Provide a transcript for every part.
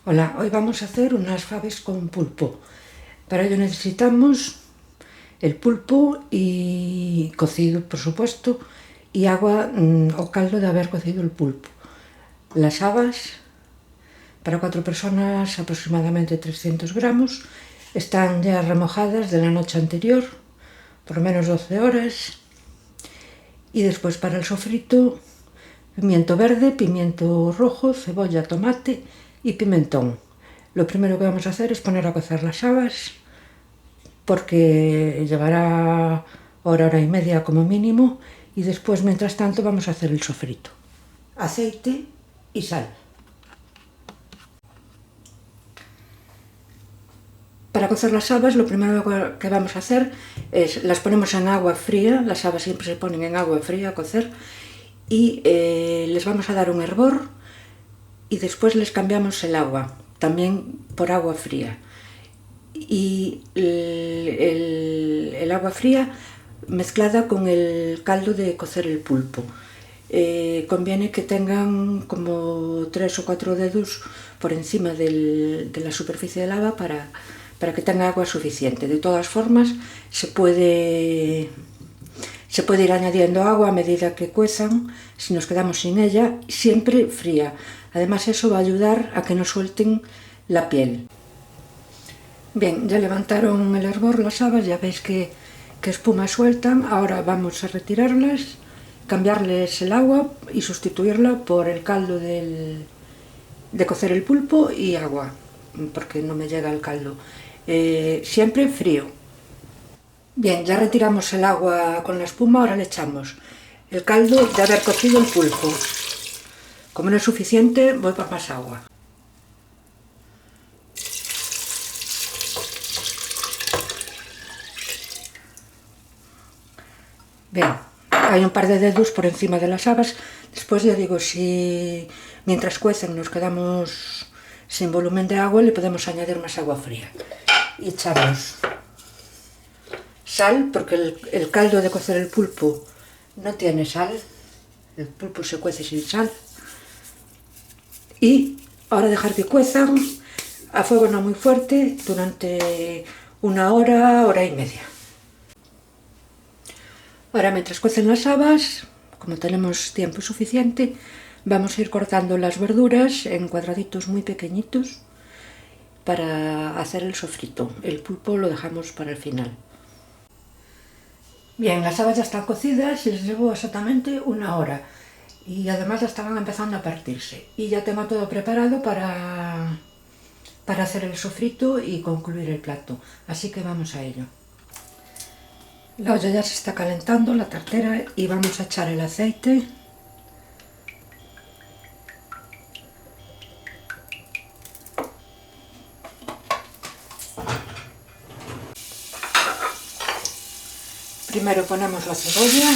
Hola, hoy vamos a hacer unas faves con pulpo. Para ello necesitamos el pulpo y cocido, por supuesto, y agua o caldo de haber cocido el pulpo. Las habas, para 4 personas, aproximadamente 300 gramos, están ya remojadas de la noche anterior, por lo menos 12 horas. Y después para el sofrito, pimiento verde, pimiento rojo, cebolla, tomate y pimentón. Lo primero que vamos a hacer es poner a cocer las habas, porque llevará hora y media como mínimo, y después, mientras tanto, vamos a hacer el sofrito. Aceite y sal. Para cocer las habas, lo primero que vamos a hacer es las ponemos en agua fría. Las habas siempre se ponen en agua fría a cocer, y les vamos a dar un hervor, y después les cambiamos el agua, también por agua fría. Y el agua fría mezclada con el caldo de cocer el pulpo. Conviene que tengan como 3 o 4 dedos por encima de la superficie del agua para que tenga agua suficiente. De todas formas, se puede ir añadiendo agua a medida que cuezan, si nos quedamos sin ella, siempre fría. Además, eso va a ayudar a que no suelten la piel. Bien, ya levantaron el hervor las habas, ya veis que espuma sueltan. Ahora vamos a retirarlas, cambiarles el agua y sustituirla por el caldo de cocer el pulpo y agua, porque no me llega el caldo. Siempre frío. Bien, ya retiramos el agua con la espuma, ahora le echamos el caldo de haber cocido el pulpo. Como no es suficiente, voy por más agua. Bien, hay un par de dedos por encima de las habas. Después, ya digo, si mientras cuecen nos quedamos sin volumen de agua, le podemos añadir más agua fría. Y echamos sal, porque el caldo de cocer el pulpo no tiene sal. El pulpo se cuece sin sal. Y ahora dejar que cuezan a fuego no muy fuerte durante una hora, hora y media. Ahora, mientras cuecen las habas, como tenemos tiempo suficiente, vamos a ir cortando las verduras en cuadraditos muy pequeñitos para hacer el sofrito. El pulpo lo dejamos para el final. Bien, las habas ya están cocidas y les llevo exactamente una hora. Y además ya estaban empezando a partirse. Y ya tengo todo preparado para hacer el sofrito y concluir el plato. Así que vamos a ello. La olla ya se está calentando, la tartera, y vamos a echar el aceite. Primero ponemos la cebolla.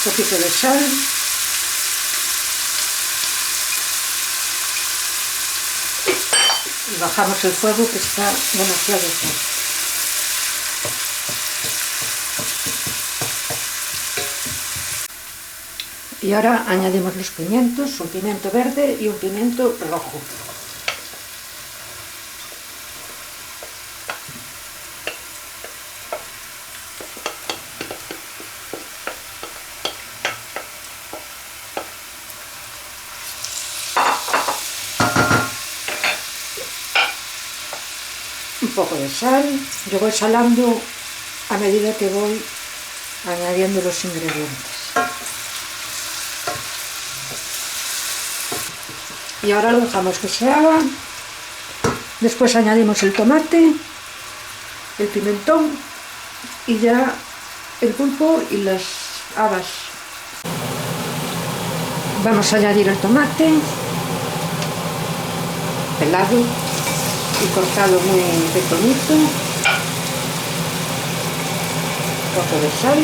Un poquito de sal. Y bajamos el fuego, que está demasiado fuerte. Y ahora añadimos los pimientos, un pimiento verde y un pimiento rojo. Un poco de sal. Yo voy salando a medida que voy añadiendo los ingredientes. Y ahora lo dejamos que se haga. Después añadimos el tomate, el pimentón y ya el pulpo y las habas. Vamos a añadir el tomate pelado y cortado muy pequeñito, un poco de sal,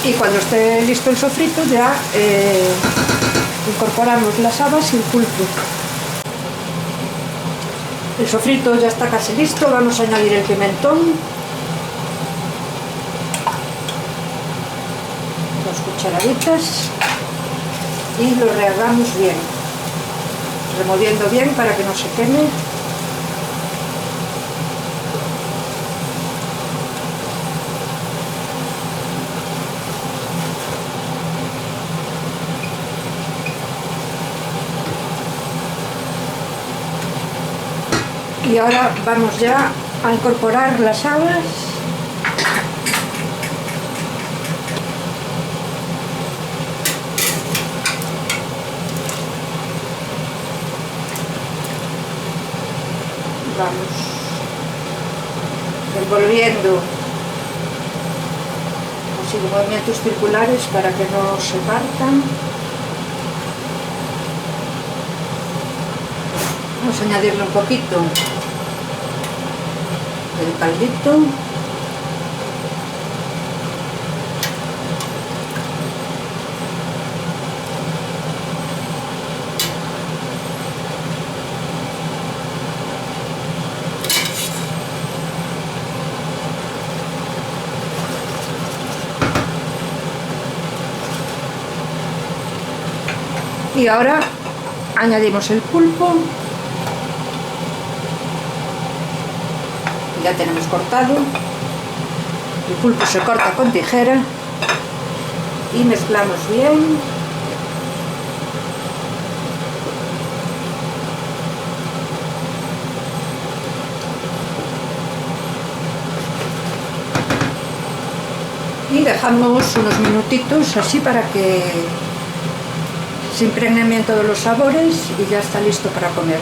Y cuando esté listo el sofrito ya incorporamos las habas y el pulpo. El sofrito ya está casi listo, vamos a añadir el pimentón, 2 cucharaditas, y lo rehogamos bien, removiendo bien para que no se queme. Y ahora vamos ya a incorporar las habas. Vamos envolviendo así con movimientos circulares para que no se partan. Vamos a añadirle un poquito del caldito. Y ahora añadimos el pulpo. Ya tenemos cortado. El pulpo se corta con tijera y mezclamos bien. Y dejamos unos minutitos así para que se impregnen bien todos los sabores y ya está listo para comer.